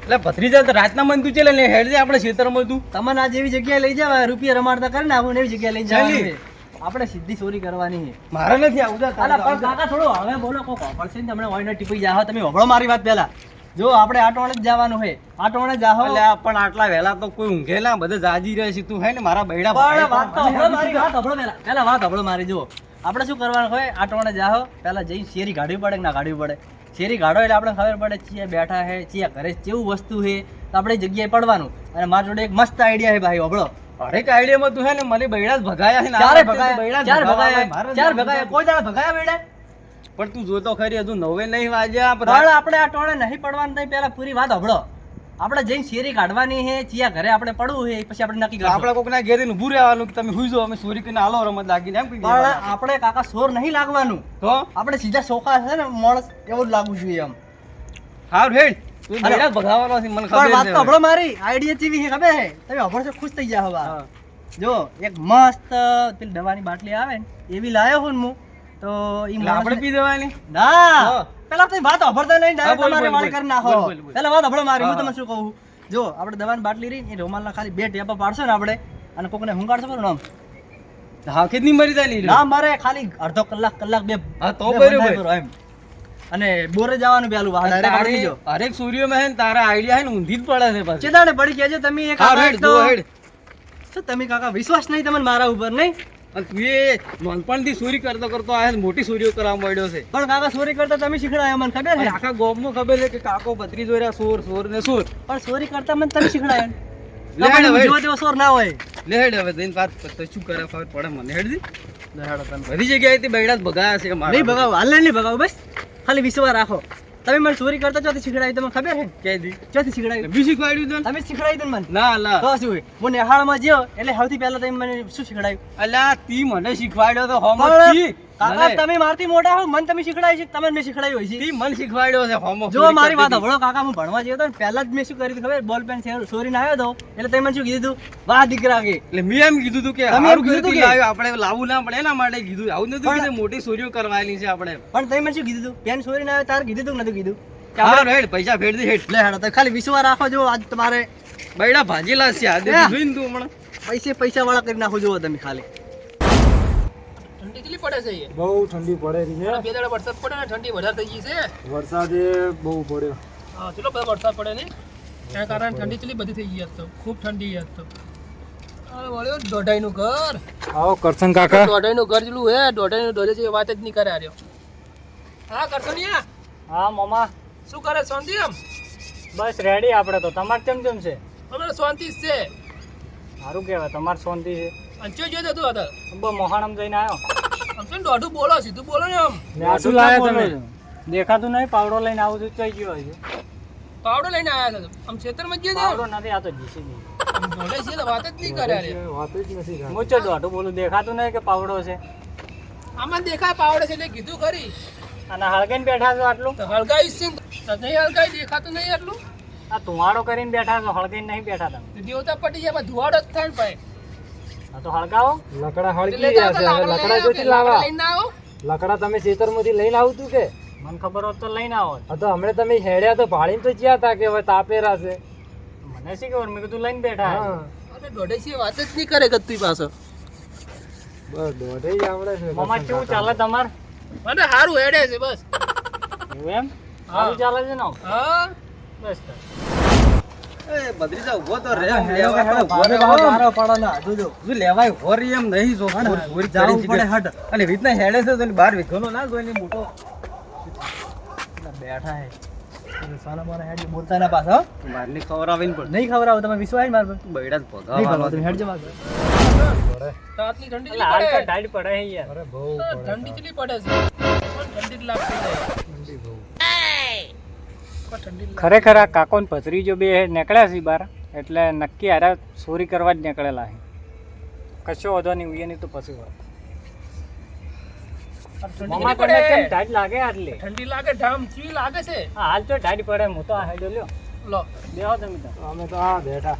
એટલે ભત્રીજા તો રાતના મન તું ચલે ને હેડ જે આપણે ખેતરમાં તું તમને આ જેવી જગ્યાએ લઈ જાવ રૂપિયા રમાડતા કરીને આપણે એવી જગ્યાએ લઈ જવાની છે. આપણે સીધી ચોરી કરવાની છે. મારે નથી આવું અલા પણ કાકા થોડું હવે બોલો કોક પડશે ને તમને ઓઈને ટીપી જાવ તમે હબળો મારી વાત પહેલા જો આપણે આટોણે જ જવાનું છે આટોણે જાહો એટલે પણ આટલા વહેલા તો કોઈ ઊંઘેલા બધા જાજી રહે છે તું હે ને મારા બૈડા પણ વાત તો હબળો મારી વાત હબળો પહેલા વાત હબળો મારી જો આપણે શું કરવાનું હોય આટોણે જાહો પહેલા જઈ શેરી ગાડવી પડે કે ના ગાડવી પડે શેરી ગાડો એટલે આપણે ખબર પડે ચિયા બેઠા હે ચિયા ઘરે કેવું વસ્તુ છે તો આપણે એ જગ્યાએ પડવાનું અને મારા જોડે એક મસ્ત આઈડિયા છે ભાઈ હબળો હરેક આઈડિયામાં તું હે ને મને બૈડા જ ભગાયા છે ને ચાર આ બૈડા જ ભગાયા કોઈ દાડા ભગાયા બેડા પણ તું જોતો ખરી હજુ 9 નહીં વાગ્યા પણ આપણે આ ટોળે નહીં પડવાનું નહીં પહેલા પૂરી વાત હબળો આપણે જઈને શેરી કાઢવાની છે ચિયા ઘરે આપણે પડવું છે પછી આપણે નક્કી કરશું આપણે કોકના ઘેર ઊભું રહેવાનું કે તમે હુઈ જાઓ અમે ચોરી કરીને આલો રમત લાગીને એમ પણ આપણે કાકા સોર નહીં લાગવાનું તો આપણે સીધા સોખા છે ને માણસ એવું જ લાગવું જોઈએ એમ હાર હેડ તું બૈડા જ ભગાવવાનો છે મને પણ ખબર વાત છે તો હબળો મારી આઈડિયા ચીવી છે ખબર છે તમે હબળો ખુશ થઈ જાવ હવે જો એક મસ્ત પેલી દવાની બાટલી આવે ને એવી લાયો હું હું તો ઈ એટલે આપણે પી દેવાની ના પેલા તમે વાત હબળતા નહીં ડાયરેક્ટ બોલ, તમારે બોલ, વાળી બોલ. કરી નાખો બોલ, બોલ, બોલ. પેલા વાત હબળો મારી હું હા. તમને શું કહું જો આપણે દવાની બાટલી રહી એ રૂમાલના ખાલી 2 ટેપા પાડશો ને આપણે અને કોકને હુંગાડશો ને આમ હા કેટલી મરી જાય ના મારે ખાલી અડધો કલાક બે હા, તો બે બરોબર. બંધાઈ કરો એમ અને બોરે જવાનું પેલું વાહ ડાયરેક્ટ આવી જો હરેક સૂર્યમાં હે ને તારા આઈડિયા હે ને ઊંધી જ પડે છે પાછી ચેદાડે પડી કેજો તમે એક હા આ હેડ તો જો હેડ શું તમે કાકા વિશ્વાસ નહીં તમને મારા ઉપર નહીં અને તું એ નાનપણથી ચોરી કરતો કરતો આ મોટી ચોરીઓ કરવા માંડ્યો છે પણ કાકા ચોરી કરતા તમે શીખડાયા મને ખબર અને છે આખા ગામમાં ખબર છે કે કાકો ભત્રીજો રહ્યા ચોર ચોર ને ચોર પણ ચોરી કરતા મને તમે શીખડાયા લે હેડ હવે. જેવો તેવો ચોર ના હોય લે હેડ હવે જઈને વાત કર. તો શું કરે ખબર પડે મને હેડજી લહેડો તમે બધી જગ્યાએથી બૈડા જ ભગાયા છે મારા. નહીં ભગાવો હાલ નહીં ભગાવો બસ ખાલી વિશ્વાસ રાખો તમે મને ચોરી કરતા ચોથી શીખડાવી તમને ખબર છે ક્યાંથી? ચોથી શીખડાવી બી શીખવાડ્યું તને? તમે જ શીખડાવી દો ને મને ના લા તો શું હોય હું નેહાળમાં જ્યો એટલે સૌથી પહેલા તમે મને શું શીખડાવ્યું અલ્યા તી મને શીખવાડ્યો તો હોમો પણ તી કાકા મને- તમે મારથી મોટા હો મને તમે શીખડાવી છે તમે મેં શીખડાવી હોય છે તી મને શીખવાડ્યો છે હોમો જો ચોરી મારી વાત કરતી હભળો કાકા હું ભણવા ગયો હતો ને પહેલા જ મેં શું કર્યું હતું ખબર બોલ પેન ચોરીને આવ્યો હતો એટલે તમે મને શું કીધું હતું વાહ દીકરા કે એટલે મેં એમ કીધું તું કે તમે એમ હારું કીધું તું કર્યું કે- લાવ્યું, આપણે લાવવું ના પડે એના માટે કીધું આવું નતું પણ- કીધું મોટી ચોરીઓ કરવાની છે આપણે પણ તમે મને શું કીધું હતું પેન ચોરીને આવ્યો તારે કીધું હતું કે નતું કીધું કે હારું આપણે- હેડ પૈસા ફેર દે હેડ લે હેડો તો ખાલી વિશ્વાસ રાખો જો આજ તમારે બૈડા ભાજેલા છે આ હે. જોઈને તું હમણાં પૈસા વાળા કરી નાખો જુઓ તમે ખાલી ઠંડી કેટલી પડે છે એ? બહુ ઠંડી પડે રહી છે બે દાડા વરસાદ પડે ને ઠંડી વધારે થઈ ગઈ છે. વરસાદે બહુ પડ્યો હા, ચલો બધા વરસાદ પડે ને એના કારણે ઠંડી કેટલી બધી થઈ ગઈ આજ તો ખૂબ ઠંડી આજ તો આ વળ્યો દોઢાઈનું ઘર આવો કરશન કાકા દોઢાઈનું ઘર જેટલું હે દોઢાઈનું દોઢે જેવી વાત જ નહીં કરે આ રહ્યો. હા કરશનિયા હા મામા શું કરે શાંતિ એમ? બસ રેડી આપણે તો તમારે કેમ કેમ છે અમે શાંતિ જ છે. સારું કહેવાય તમારે શાંતિ છે અને ચો જોઈ હતું હતા બહુ મોહાણમ જઈને આવ્યો આમ છે ને દોઢું બોલો સીધું બોલો ને આમ શું લાયા તમે દેખાતું નહીં પાવડો લઈને આવું છું ચોઈ ગયો છે પાવડો લઈને આવ્યા હતા આમ ખેતરમાં જ જઈએ પાવડો નથી આ તો જીસીબી દોઢે છે તો વાત જ નહીં કરે અરે વાત જ નથી હું ચો દોઢું બોલું દેખાતું નહીં કે પાવડો છે આમાં દેખાય પાવડે છે એટલે કીધું ખરી અને હળગાઈને બેઠા છો આટલું તો હળગાઈ છે ને તો નહીં હળગાઈ દેખાતું નહીં એટલું આ ધુવાડો કરીને બેઠા છો હળગાઈને નહીં બેઠા તમે તો દેવતા પટી જાય એમાં ધુવાડો જ થાય ને ભાઈ આ તો હળગાવો લકડા એટલે લેતા આવતા લાકડા લઈને આવો. લકડા તમે ખેતરમાંથી લઈને આવું તું કે મને ખબર હોત તો લઈને આવો તો હમણે તમે હેડ્યા તો ભાળીને તો જ્યાં હતા કે હવે તાપેરા છે મને શી ખબર મેં કીધું લઈને બેઠા અરે દોઢે છે વાત જ નહીં કરે ગત્તી પાછો બસ દોઢે આવડે છે મામા કેવું ચાલે તમાર મને સારું હેડે છે બસ એવું એમ સારું ચાલે છે ને હા બસ તો. એ બદ્રીજા ઊભો તો રે હેડો, લેવાય હેડો, તો ઊભો રે મારો બાબા. મારો પાડો ના જોજો જો લેવાય હોરી એમ નહીં જો હા ને, ચોરી જાવું કરી પડે છે. હટ. અને રીતના હેડે છે તો એની બહાર વિખોનો ના જોઈને મોટો બેઠા હે સોના મોના હેડ બોલતા ના પાછા બહારની ખબર આવીને પણ નહીં ખબર આવું તમે વિશ્વાસ માર પર બૈડા જ નહીં ભગાવવાનો ભગાવો તમે હેડ જવા તો આટલી ઠંડી એટલે હાલ તો કેટલી પડે ટાઈટ પડે છે યાર તો ઠંડી કેટલી પડે છે પણ ઠંડી જ લાગતી જાય પણ ઠંડી જ ખરેખર આ કાકો ને ભત્રીજો બે નીકળ્યા છે બહાર એટલે નક્કી હારા ચોરી કરવા જ નીકળેલા છે કશો વધો નહીં ઉઈએ તો પછી વાત ઠંડી મામા કેટલી તમને કેમ પડે ટાઈટ લાગે આટલી ઠંડી લાગે ઢામ ચી લાગે છે હા હાલ તો ટાઈટ પડે હું તો આ હેડો લ્યો લો બેહો તમે તો અમે તો આ બેઠા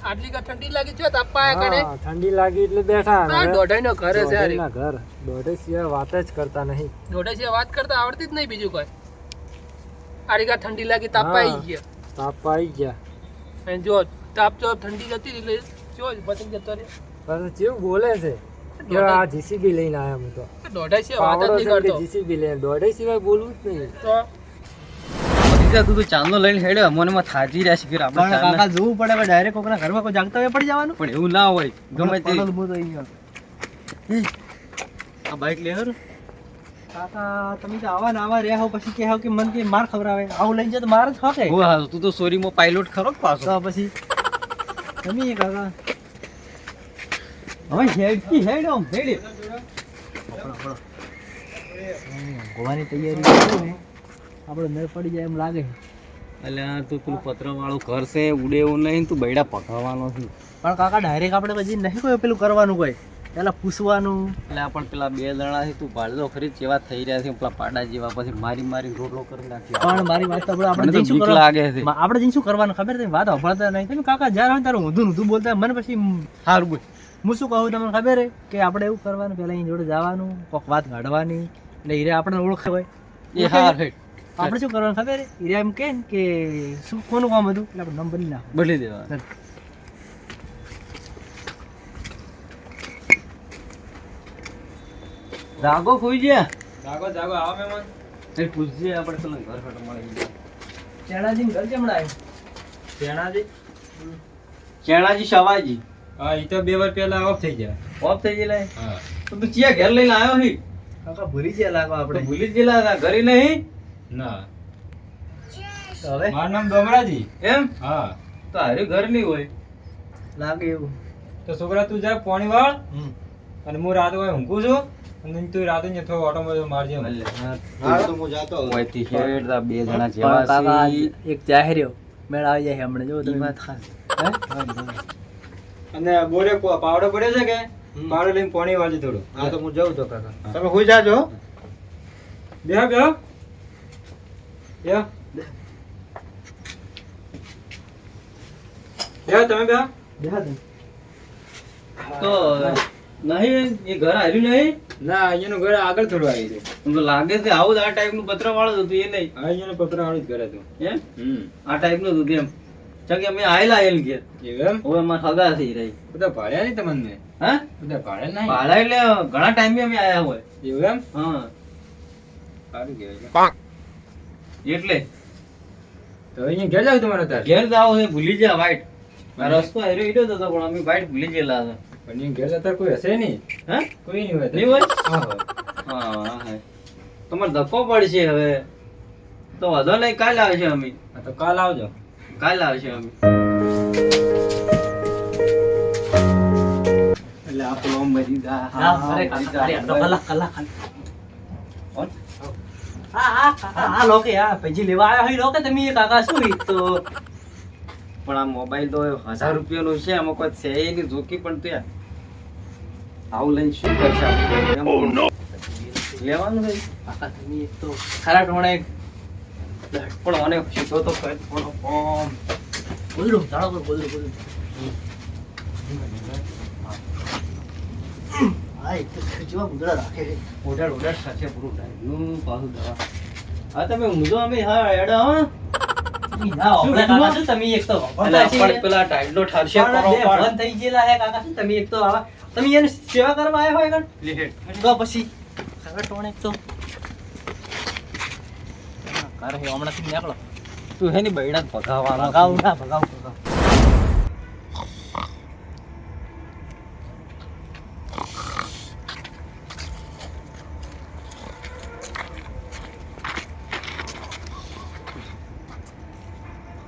આટલી કા ઠંડી લાગી છે તાપા કડે ઠંડી લાગી એટલે બેઠા આ દોઢાઈનો ઘર છે યાર ઘર દોઢે સિવાય વાત જ કરતા નહીં દોઢાઈ છે વાત કરતા આવડતી જ નહીં બીજું કોઈ આડી કા ઠંડી લાગી તાપ હા. આવી ગયા તાપ આવી ગયા અને જો તાપ તો ઠંડી જતી રહી એટલે જો બચી જતો રે પાછું કેવું બોલે છે કે આ જીસીબી લઈને આવ્યા હું તો દોઢાઈ છે વાત જ પાવડો નહીં છે કે કરતો જીસીબી લઈને દોડે સિવાય બોલવું જ નહીં તો ભત્રીજા તું તો ચાંદલો લઈને હેડ્યો મને માં થાજી રહ્યા છે કે આપણે પણ ચાંદલા- કાકા જોવું પડે ડાયરેક્ટ કોકના ઘરમાં કોઈ જાગતા હોય પડી જવાનું પણ એવું ના હોય ગમે તે પડેલું બધું અહીંયા. આ બાઈક લે હર કાકા તમે તો આવા ને આવા રહ્યા હો પછી કે કે મન કે માર ખવડાવે આવું લઈને જાય તો માર જ ખાકે હું હા તું તો સોરીમાં પાયલોટ ખરો કે પાછો તો પછી તમે કાકા હવે હેડ આમ હેડ ગોવાની તૈયારી કરી ને આપણે મેળ પડી જાય એમ લાગે એટલે આ તું પેલું પત્ર વાળું ઘર છે ઉડે એવું નહીં તું બૈડા પકાવવાનો છે પણ કાકા ડાયરેક્ટ આપણે પછી નહીં કોઈ પેલું કરવાનું કોઈ પેલા પૂછવાનું એટલે આ પણ પેલા બે જણા છે તું ભાડો ખરી જેવા થઈ રહ્યા છે પેલા પાડા જેવા પછી મારી રોટલો કરી નાખ્યો પણ મારી વાત તો આપણે મને તો જઈને શું બીક કરવાનું? લાગે છે આપણે જઈને શું કરવાનું ખબર છે વાત સાંભળતા નહીં તમે કાકા જ્યારે હોય ત્યારે ઊંધું ઊંધું બોલતા હોય. મને પછી સારું બોલ હું શું કહું તમને ખબર છે કે આપણે એવું કરવાનું પહેલા એની જોડે જવાનું કોક વાત કાઢવાની એટલે હીરે આપણને ઓળખે હોય એ હાર હે આપણે શું કરવાનું ખબર છે હીરે એમ કહે ને કે શું કોનું કામ હતું એટલે આપણે નામ બદલી નાખો બદલી દેવા જાગો ખોઈ ગયા જાગો આવો મહેમાન એ પૂછજે આપણે પેલા ઘર ફટ મળી ગયા ચેણાજીને ઘર કેમણા આવ્યું શેણાજી ચેણાજી શવાજી હા એ તો 2 વાર પહેલા ઓફ થઈ ગયા ઓફ થઈ ગયેલા હા તો તું ચિયા ઘેર લઈને આવ્યો હી કાકા ભૂલી ગયા લાગો આપણે આપણે ભૂલી જ ગયેલા હતા ઘરે નહીં ના તો હવે મારું નામ ડોમરાજી એમ હા તો હારું ઘર નહીં હોય લાગે એવું તો છોકરા તું જા પાણી વાળ હમ. અને હું રાત હોય ઊંઘું છું અને તું રાતે ને થોડો ઓટો મારજે ઓયથી હેડતા બે જણા પણ જેવા કાકા છે એક જાહેર્યો મેળ આવી જાય હમણાં જો ઈ તમે વાત ખાસ અને બોરે પાવડો પડ્યો છે કે પાવડો લઈને પાણી વાળજે થોડું હા તો હું જાઉં તો કાકા તમે હોઈ જાજો બેહો બેહો બેહો બેહો તમે બેહો દેખા તમે તો નહીં એ ઘર હાર્યું નહીં ના અહીંયાનું ઘર આગળ થોડું આવી છે એમ તો લાગે છે આવું જ આ ટાઈપનું પત્ર વાળું હતું એ નહીં અહીંયાનું પત્ર વાળું જ ઘર હતું એમ આ ટાઈપનું હતું કેમ ચાલ કે અમે આયેલા એમ કે એવું એમ હવે અમારે હગા થઈ રહી બધા ભાડ્યા નહીં તમને હા બધા ભાડ્યા નહીં ભાડા એટલે ઘણા ટાઈમે અમે આયા હોય એવું એમ હા સારું કહેવાય એટલે તો અહીંયા ઘેર જાવ તમારે તાર ઘેર જાવ છે ભૂલી જા વાઈટ આ રસ્તો હાર્યો ઈડો તો હતો પણ અમે વાઈટ ભૂલી ગયેલા હતા પણ અહીંયા ઘેર જતા કોઈ હશે નહીં હા કોઈ નહીં હોય નહીં હોય હા હોય હા હા તમારે ધક્કો પડશે હવે તો વધો નહીં કાલે આવશે અમે હા તો કાલ આવજો કાલે આવશે અમે એટલે આપણો મરી હા, અરે કાકા, અરે અડધો કલાક ખાલી. હા, લોકે, હા, પૈસી લેવા આવ્યા હોય લોકે તમે, કાકા, શું ઈ તો? પણ આ મોબાઈલ તો 1000 રૂપિયાનો છે આમાં કોઈ છે ય નહીં જોકી પણ તો યાર આવું લઈને શું કરશે આપણે? લેવાનું છે કાકા, તમે એક તો ખરા ટોણે પણ મને શીખો તો કઈ થોડો કોમ બોલડું, જાણો તો બોલડું. હા, એક તો જેવા ગુંદડા રાખે છે. ઓઢાડ સાથે પૂરું ટાઈમનું પાછું દવા હા તમે ઊંઘો અમે હા એડા હા તમે જાઓ, શું આપણે કાકા, શું તમે એક તો એટલે વાપરતા છીએ? આપણે પેલા ટાઈડલો ઠારશે પણ કરો બે ભણ થઈ ગયેલા હે કાકા, શું તમે એક તો આવા તમે એની સેવા કરવા આવ્યા હોય કણ? તો પછી ખરા ટોણે એક તો ઘર હે હમણાંથી નીકળો. તું હે ની બૈડા ભગાવાનો ભગાવ ના ભગાવ.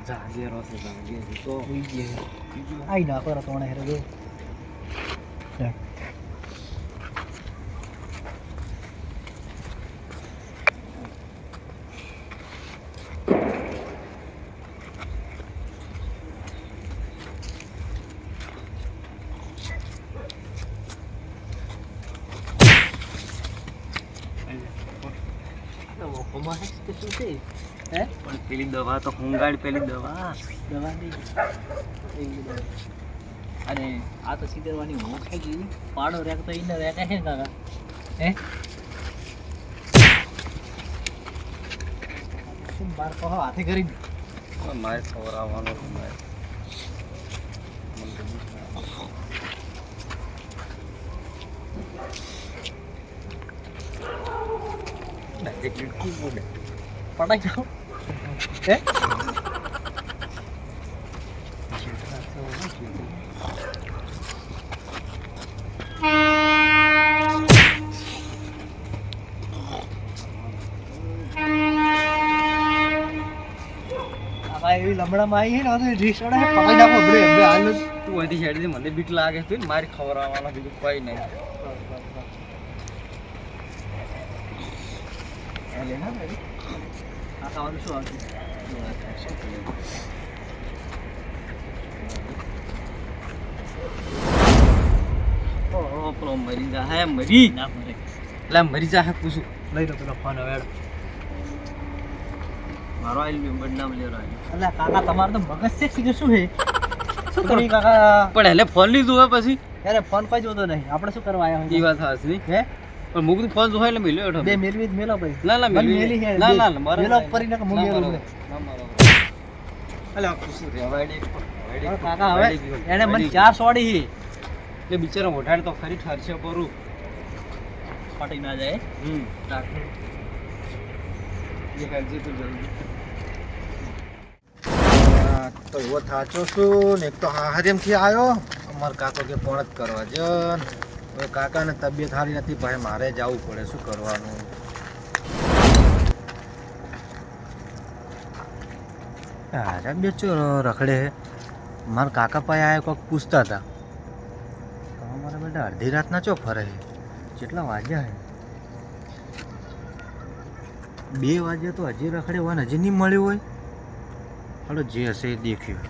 જાગેરો છે જાગેરો તો આઈ ના પર ટોણે હેરે જો. પણ પેલી દવા તો હુંગાડ પેલી દવા દવા નહીં. અને આ તો સીધરવાની હું ખાઈ ગઈ પાડો રેકતો ઈને રેકે હે કાકા હે શું બાર કહો હાથે કરી દે. મારે ખવડાવવાનો છે મારે. મને તો બીક લાગે. એક મિનિટ ખૂબ બોલે. પટાઈ જાઓ હે એવી લમડામાં આવી ને તો રીસ અડે પકડી નાખો બડે બે હાલ જ. તું અહીંથી છેડી મને બીક લાગે છે મારે ખવડાવવાનો બીજું કઈ નહીં. લે ના ભાઈ આ ખાવાનું શું આવશે ઓહો પેલો મરી જા હે મરી ના મરે એટલે મરી જા હે પૂછું. લઈ લો પેલો ફોન હવે મારો આઈલ મેમ્બર નામ લેરો આઈલ. અલ્યા કાકા તમારે તો મગજ છે કે શું હે શું કરી કાકા પણ એટલે ફોન લીધું હોય પછી અરે ફોન કોઈ જોતો નહીં આપણે શું કરવા આવ્યા એ હોય વાત હાસી. હે પણ મુક ફોન જોઈ એટલે મિલ્યો હેઠો. બે મેલવી જ મેલો ભાઈ ના ના મને મેલી મેલી હે ના ના મારો મેલો કરી નાખ મું મેલું ને ના મારો અલ્યા ખુશી રે વાડી કાકા હવે એને મને ચાર સોડી હી એટલે બિચારા મોઢાડ તો ખરી ઠરશે પરું. ફાટી ના જાય રાખો એ કરજે તું જલ્દી. તો એવો થાચો છું ને એક તો હાહરિયમથી આવ્યો અમાર કાકો કે પણ જ કરવા જો હવે કાકાને તબિયત સારી નથી ભાઈ મારે જવું પડે શું કરવાનું. હારા બેચો રખડે હે મારા કાકા પાસે આવ્યા કોઈક પૂછતા હતા તો અમારા બેટા અડધી રાતના ચો ફરે છે કેટલા વાગ્યા હે 2 વાગ્યા તો હજી રખડે હોય ને હજી નહીં મળ્યું હોય. હાલો જે હશે એ દેખ્યું.